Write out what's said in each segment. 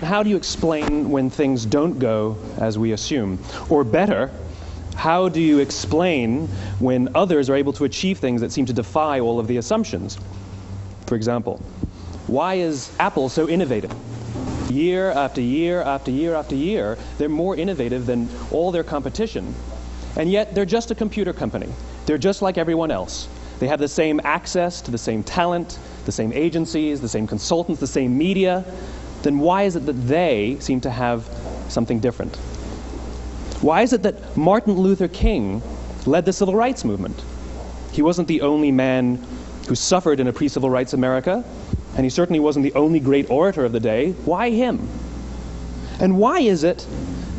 how do you explain when things don't go as we assume? Or better, how do you explain when others are able to achieve things that seem to defy all of the assumptions? For example, why is Apple so innovative? Year after year after year after year, they're more innovative than all their competition. And yet, they're just a computer company. They're just like everyone else. They have the same access to the same talent, the same agencies, the same consultants, the same media. Then why is it that they seem to have something different? Why is it that Martin Luther King led the civil rights movement? He wasn't the only man who suffered in a pre-civil rights America, and he certainly wasn't the only great orator of the day. Why him? And why is it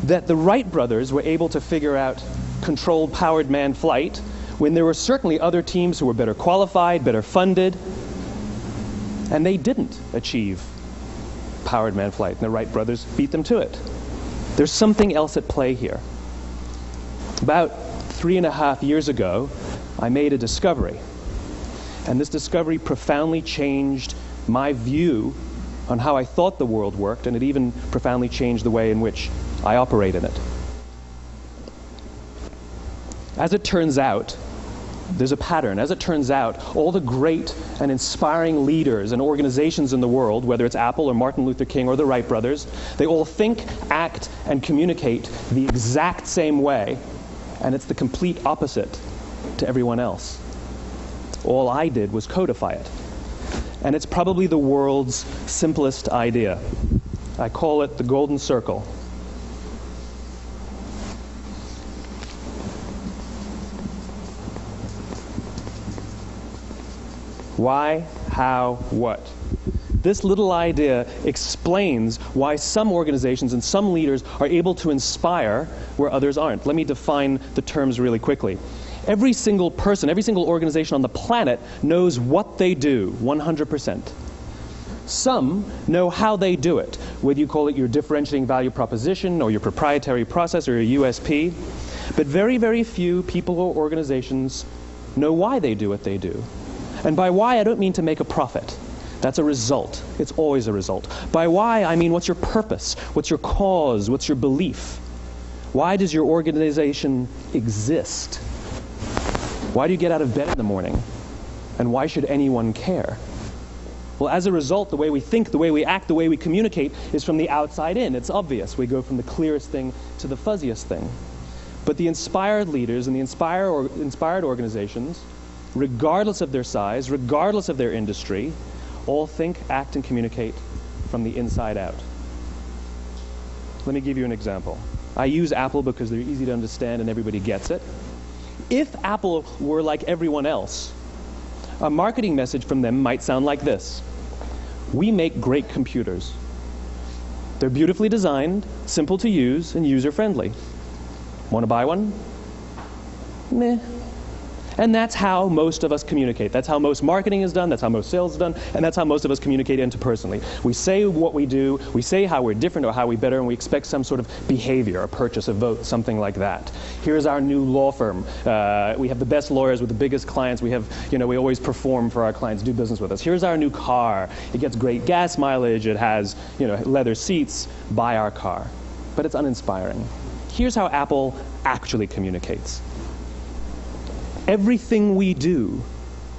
that the Wright brothers were able to figure out controlled powered manned flight when there were certainly other teams who were better qualified, better funded, and they didn't achieve powered manned flight, and the Wright brothers beat them to it? There's something else at play here. About 3.5 years ago, I made a discovery, and this discovery profoundly changed my view on how I thought the world worked, and it even profoundly changed the way in which I operate in it. As it turns out, there's a pattern. As it turns out, all the great and inspiring leaders and organizations in the world, whether it's Apple or Martin Luther King or the Wright brothers, they all think, act, and communicate the exact same way, and it's the complete opposite to everyone else. All I did was codify it. And it's probably the world's simplest idea. I call it the golden circle. Why, how, what? This little idea explains why some organizations and some leaders are able to inspire where others aren't. Let me define the terms really quickly. Every single person, every single organization on the planet knows what they do, 100%. Some know how they do it, whether you call it your differentiating value proposition or your proprietary process or your USP. But very, very few people or organizations know why they do what they do. And by why, I don't mean to make a profit. That's a result. It's always a result. By why, I mean what's your purpose? What's your cause? What's your belief? Why does your organization exist? Why do you get out of bed in the morning? And why should anyone care? Well, as a result, the way we think, the way we act, the way we communicate is from the outside in. It's obvious. We go from the clearest thing to the fuzziest thing. But the inspired leaders and the inspired organizations, regardless of their size, regardless of their industry, all think, act, and communicate from the inside out. Let me give you an example. I use Apple because they're easy to understand and everybody gets it. If Apple were like everyone else, a marketing message from them might sound like this. We make great computers. They're beautifully designed, simple to use, and user-friendly. Want to buy one? Meh. And that's how most of us communicate. That's how most marketing is done, that's how most sales is done, and that's how most of us communicate interpersonally. We say what we do, we say how we're different or how we're better, and we expect some sort of behavior, a purchase, a vote, something like that. Here's our new law firm. We have the best lawyers with the biggest clients. We have, we always perform for our clients, do business with us. Here's our new car. It gets great gas mileage. It has, leather seats. Buy our car. But it's uninspiring. Here's how Apple actually communicates. Everything we do,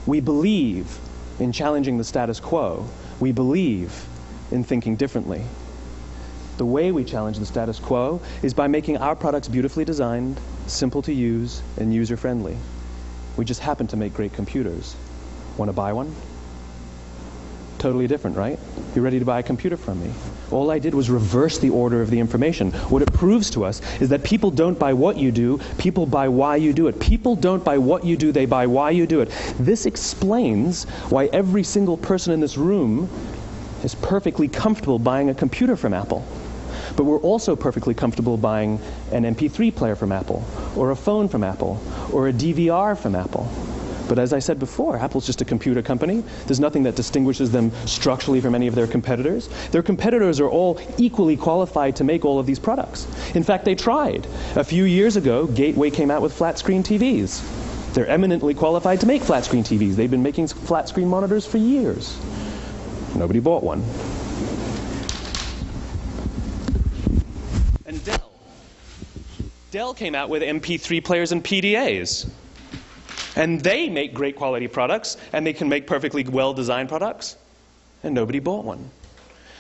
we believe in challenging the status quo. We believe in thinking differently. The way we challenge the status quo is by making our products beautifully designed, simple to use, and user-friendly. We just happen to make great computers. Want to buy one? Totally different, right? You ready to buy a computer from me? All I did was reverse the order of the information. What it proves to us is that people don't buy what you do, people buy why you do it. People don't buy what you do, they buy why you do it. This explains why every single person in this room is perfectly comfortable buying a computer from Apple. But we're also perfectly comfortable buying an MP3 player from Apple, or a phone from Apple, or a DVR from Apple. But as I said before, Apple's just a computer company. There's nothing that distinguishes them structurally from any of their competitors. Their competitors are all equally qualified to make all of these products. In fact, they tried. A few years ago, Gateway came out with flat-screen TVs. They're eminently qualified to make flat-screen TVs. They've been making flat-screen monitors for years. Nobody bought one. Dell came out with MP3 players and PDAs. And they make great quality products, and they can make perfectly well-designed products, and nobody bought one.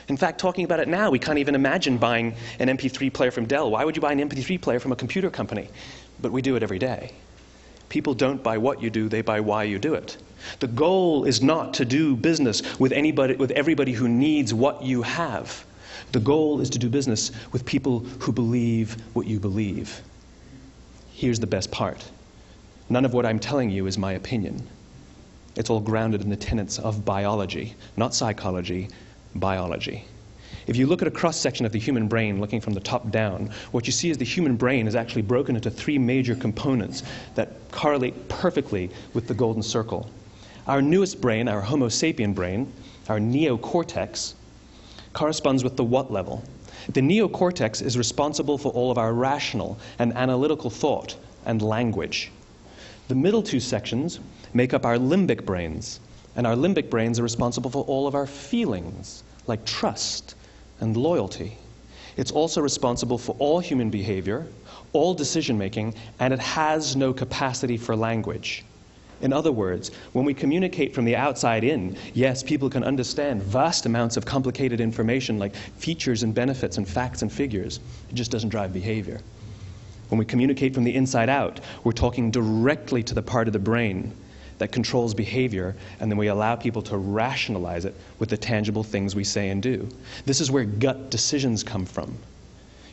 In fact, talking about it now, we can't even imagine buying an MP3 player from Dell. Why would you buy an MP3 player from a computer company? But we do it every day. People don't buy what you do, they buy why you do it. The goal is not to do business with everybody who needs what you have. The goal is to do business with people who believe what you believe. Here's the best part. None of what I'm telling you is my opinion. It's all grounded in the tenets of biology, not psychology, biology. If you look at a cross-section of the human brain, looking from the top down, what you see is the human brain is actually broken into three major components that correlate perfectly with the golden circle. Our newest brain, our Homo sapien brain, our neocortex, corresponds with the what level. The neocortex is responsible for all of our rational and analytical thought and language. The middle two sections make up our limbic brains, and our limbic brains are responsible for all of our feelings, like trust and loyalty. It's also responsible for all human behavior, all decision-making, and it has no capacity for language. In other words, when we communicate from the outside in, yes, people can understand vast amounts of complicated information like features and benefits and facts and figures. It just doesn't drive behavior. When we communicate from the inside out, we're talking directly to the part of the brain that controls behavior, and then we allow people to rationalize it with the tangible things we say and do. This is where gut decisions come from.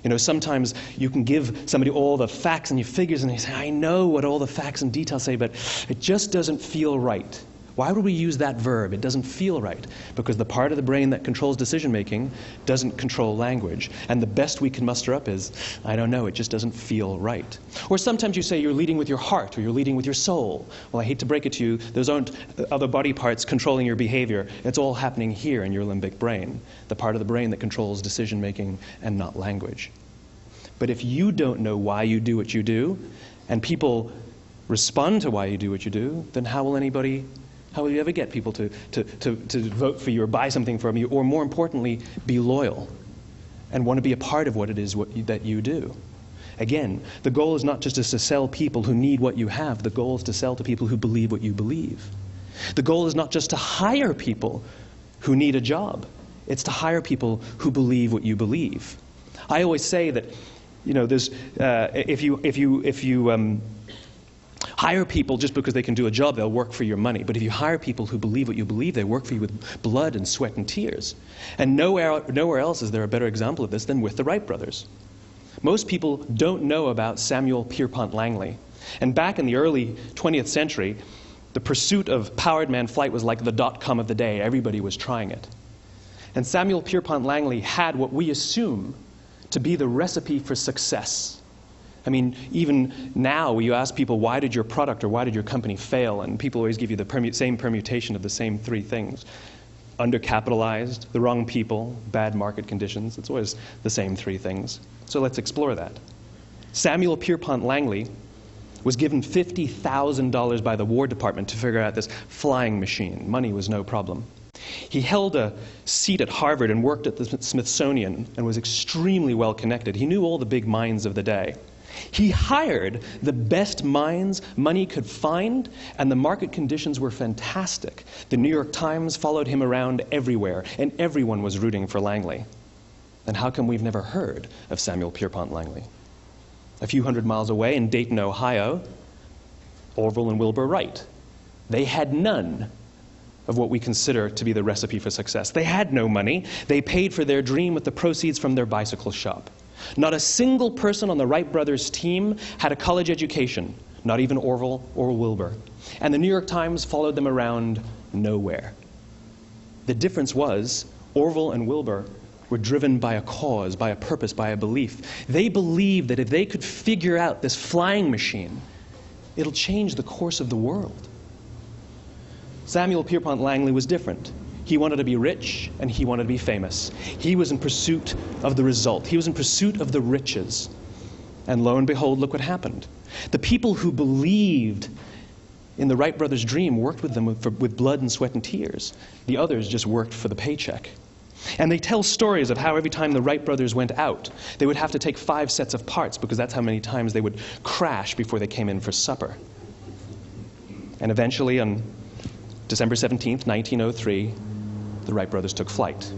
You know, sometimes you can give somebody all the facts and your figures, and they say, I know what all the facts and details say, but it just doesn't feel right. Why would we use that verb? It doesn't feel right. Because the part of the brain that controls decision-making doesn't control language. And the best we can muster up is, I don't know, it just doesn't feel right. Or sometimes you say you're leading with your heart, or you're leading with your soul. Well, I hate to break it to you, those aren't other body parts controlling your behavior. It's all happening here in your limbic brain, the part of the brain that controls decision-making and not language. But if you don't know why you do what you do, and people respond to why you do what you do, then how will you ever get people to vote for you or buy something from you, or more importantly, be loyal and want to be a part of what it is that you do? Again, the goal is not just to sell people who need what you have. The goal is to sell to people who believe what you believe. The goal is not just to hire people who need a job. It's to hire people who believe what you believe. I always say that, you know, there's if you hire people just because they can do a job, they'll work for your money. But if you hire people who believe what you believe, they work for you with blood and sweat and tears. And nowhere else is there a better example of this than with the Wright brothers. Most people don't know about Samuel Pierpont Langley. And back in the early 20th century, the pursuit of powered man flight was like the dot-com of the day. Everybody was trying it. And Samuel Pierpont Langley had what we assume to be the recipe for success. I mean, even now, you ask people, why did your product or why did your company fail? And people always give you the same permutation of the same three things. Undercapitalized, the wrong people, bad market conditions. It's always the same three things. So let's explore that. Samuel Pierpont Langley was given $50,000 by the War Department to figure out this flying machine. Money was no problem. He held a seat at Harvard and worked at the Smithsonian and was extremely well connected. He knew all the big minds of the day. He hired the best minds money could find, and the market conditions were fantastic. The New York Times followed him around everywhere, and everyone was rooting for Langley. And how come we've never heard of Samuel Pierpont Langley? A few hundred miles away in Dayton, Ohio, Orville and Wilbur Wright. They had none of what we consider to be the recipe for success. They had no money. They paid for their dream with the proceeds from their bicycle shop. Not a single person on the Wright brothers' team had a college education, not even Orville or Wilbur. And the New York Times followed them around nowhere. The difference was Orville and Wilbur were driven by a cause, by a purpose, by a belief. They believed that if they could figure out this flying machine, it'll change the course of the world. Samuel Pierpont Langley was different. He wanted to be rich, and he wanted to be famous. He was in pursuit of the result. He was in pursuit of the riches. And lo and behold, look what happened. The people who believed in the Wright brothers' dream worked with them with blood and sweat and tears. The others just worked for the paycheck. And they tell stories of how every time the Wright brothers went out, they would have to take 5 sets of parts because that's how many times they would crash before they came in for supper. And eventually, on December 17th, 1903, the Wright brothers took flight.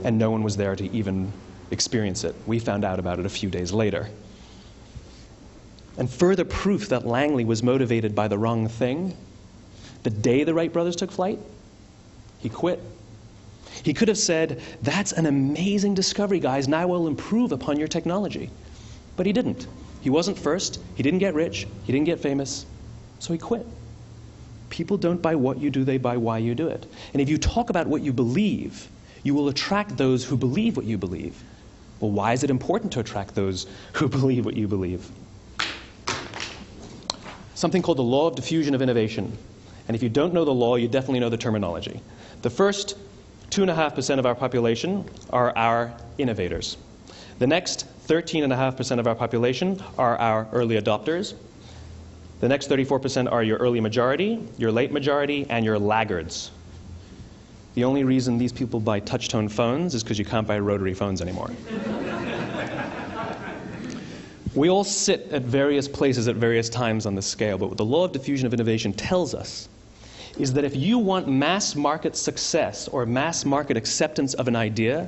And no one was there to even experience it. We found out about it a few days later. And further proof that Langley was motivated by the wrong thing, the day the Wright brothers took flight, he quit. He could have said, "That's an amazing discovery, guys. Now we'll improve upon your technology." But he didn't. He wasn't first. He didn't get rich. He didn't get famous. So he quit. People don't buy what you do, they buy why you do it. And if you talk about what you believe, you will attract those who believe what you believe. Well, why is it important to attract those who believe what you believe? Something called the law of diffusion of innovation. And if you don't know the law, you definitely know the terminology. The first 2.5% of our population are our innovators. The next 13.5% of our population are our early adopters. The next 34% are your early majority, your late majority, and your laggards. The only reason these people buy touch-tone phones is because you can't buy rotary phones anymore. We all sit at various places at various times on the scale, but what the law of diffusion of innovation tells us is that if you want mass market success or mass market acceptance of an idea,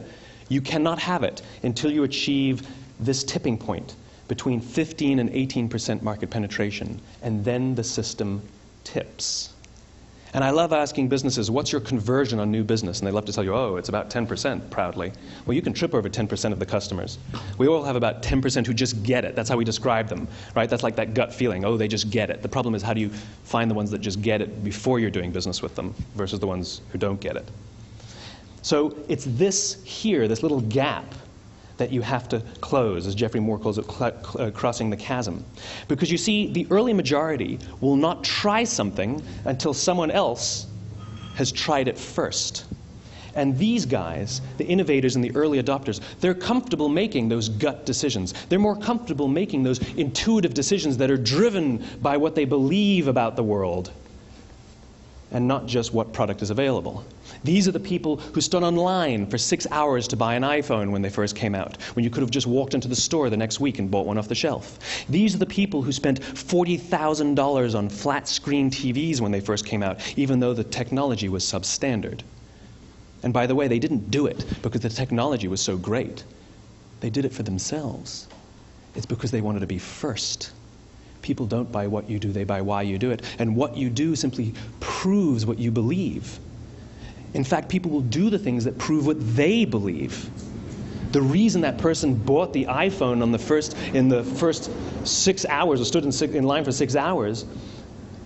you cannot have it until you achieve this tipping point between 15 and 18% market penetration, and then the system tips. And I love asking businesses, what's your conversion on new business? And they love to tell you, oh, it's about 10%, proudly. Well, you can trip over 10% of the customers. We all have about 10% who just get it. That's how we describe them, right? That's like that gut feeling, oh, they just get it. The problem is, how do you find the ones that just get it before you're doing business with them versus the ones who don't get it? So it's this here, this little gap, that you have to close, as Geoffrey Moore calls it, crossing the chasm. Because you see, the early majority will not try something until someone else has tried it first. And these guys, the innovators and the early adopters, they're comfortable making those gut decisions. They're more comfortable making those intuitive decisions that are driven by what they believe about the world, and not just what product is available. These are the people who stood online for 6 hours to buy an iPhone when they first came out, when you could have just walked into the store the next week and bought one off the shelf. These are the people who spent $40,000 on flat-screen TVs when they first came out, even though the technology was substandard. And by the way, they didn't do it because the technology was so great. They did it for themselves. It's because they wanted to be first. People don't buy what you do, they buy why you do it. And what you do simply proves what you believe. In fact, people will do the things that prove what they believe. The reason that person bought the iPhone in the first 6 hours, or stood in line for 6 hours,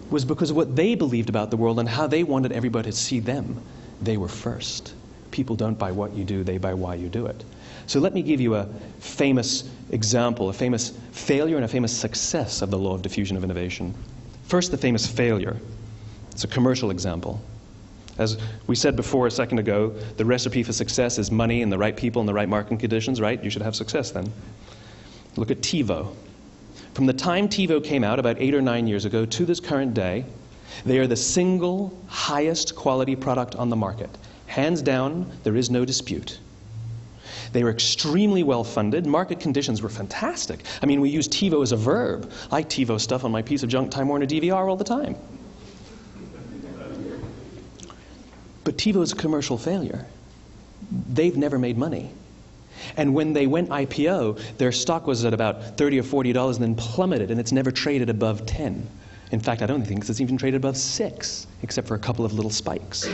was because of what they believed about the world and how they wanted everybody to see them. They were first. People don't buy what you do, they buy why you do it. So let me give you a famous example, a famous failure and a famous success of the law of diffusion of innovation. First, the famous failure. It's a commercial example. As we said before a second ago, the recipe for success is money and the right people and the right marketing conditions, right? You should have success then. Look at TiVo. From the time TiVo came out about 8 or 9 years ago to this current day, they are the single highest quality product on the market. Hands down, there is no dispute. They were extremely well funded. Market conditions were fantastic. I mean, we use TiVo as a verb. I TiVo stuff on my piece of junk Time Warner DVR all the time. But TiVo is a commercial failure. They've never made money. And when they went IPO, their stock was at about $30 or $40 and then plummeted, and it's never traded above 10. In fact, I don't think it's even traded above 6, except for a couple of little spikes.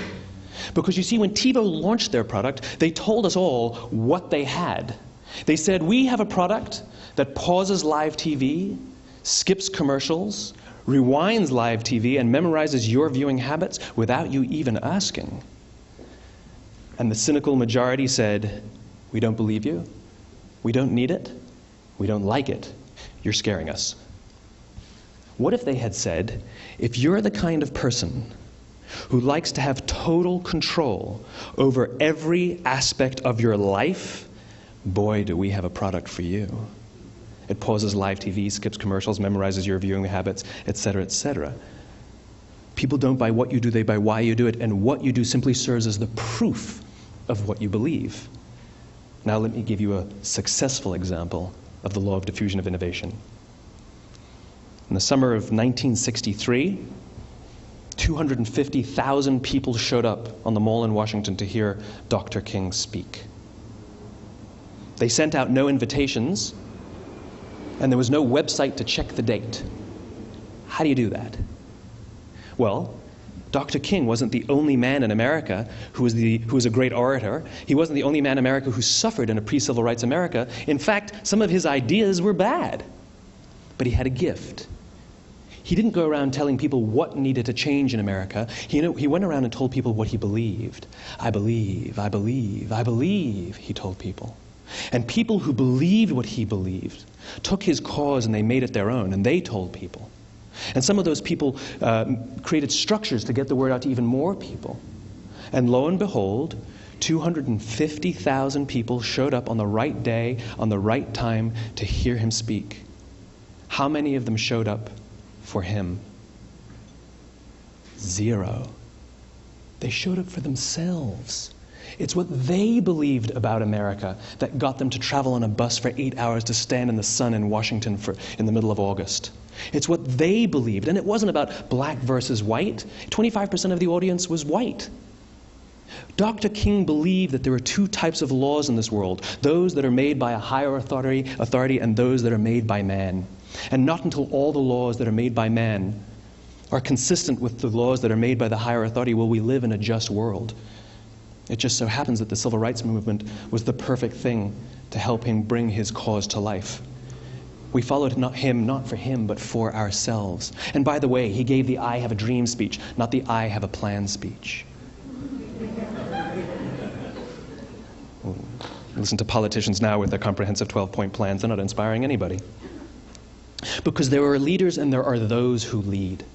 Because you see, when TiVo launched their product, they told us all what they had. They said, we have a product that pauses live TV, skips commercials, rewinds live TV, and memorizes your viewing habits without you even asking. And the cynical majority said, we don't believe you, we don't need it, we don't like it, you're scaring us. What if they had said, if you're the kind of person who likes to have total control over every aspect of your life, boy, do we have a product for you. It pauses live TV, skips commercials, memorizes your viewing habits, etc., etc. People don't buy what you do, they buy why you do it, and what you do simply serves as the proof of what you believe. Now let me give you a successful example of the law of diffusion of innovation. In the summer of 1963, 250,000 people showed up on the Mall in Washington to hear Dr. King speak. They sent out no invitations, and there was no website to check the date. How do you do that? Well, Dr. King wasn't the only man in America who was a great orator. He wasn't the only man in America who suffered in a pre-civil rights America. In fact, some of his ideas were bad. But he had a gift. He didn't go around telling people what needed to change in America. He went around and told people what he believed. I believe, I believe, I believe, he told people. And people who believed what he believed took his cause and they made it their own, and they told people. And some of those people created structures to get the word out to even more people. And lo and behold, 250,000 people showed up on the right day, on the right time, to hear him speak. How many of them showed up for him? 0. They showed up for themselves. It's what they believed about America that got them to travel on a bus for 8 hours to stand in the sun in Washington in the middle of August. It's what they believed, and it wasn't about black versus white. 25% of the audience was white. Dr. King believed that there are two types of laws in this world, those that are made by a higher authority and those that are made by man. And not until all the laws that are made by man are consistent with the laws that are made by the higher authority will we live in a just world. It just so happens that the civil rights movement was the perfect thing to help him bring his cause to life. We followed him not for him, but for ourselves. And by the way, he gave the I have a dream speech, not the I have a plan speech. Listen to politicians now with their comprehensive 12-point plans. They're not inspiring anybody. Because there are leaders and there are those who lead.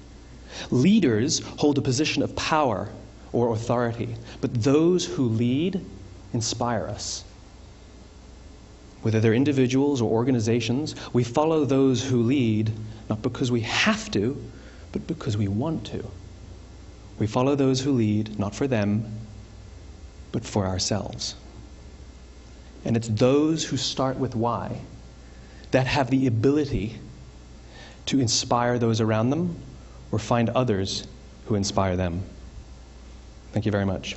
Leaders hold a position of power or authority, but those who lead inspire us. Whether they're individuals or organizations, we follow those who lead not because we have to, but because we want to. We follow those who lead not for them, but for ourselves. And it's those who start with why that have the ability to inspire those around them or find others who inspire them. Thank you very much.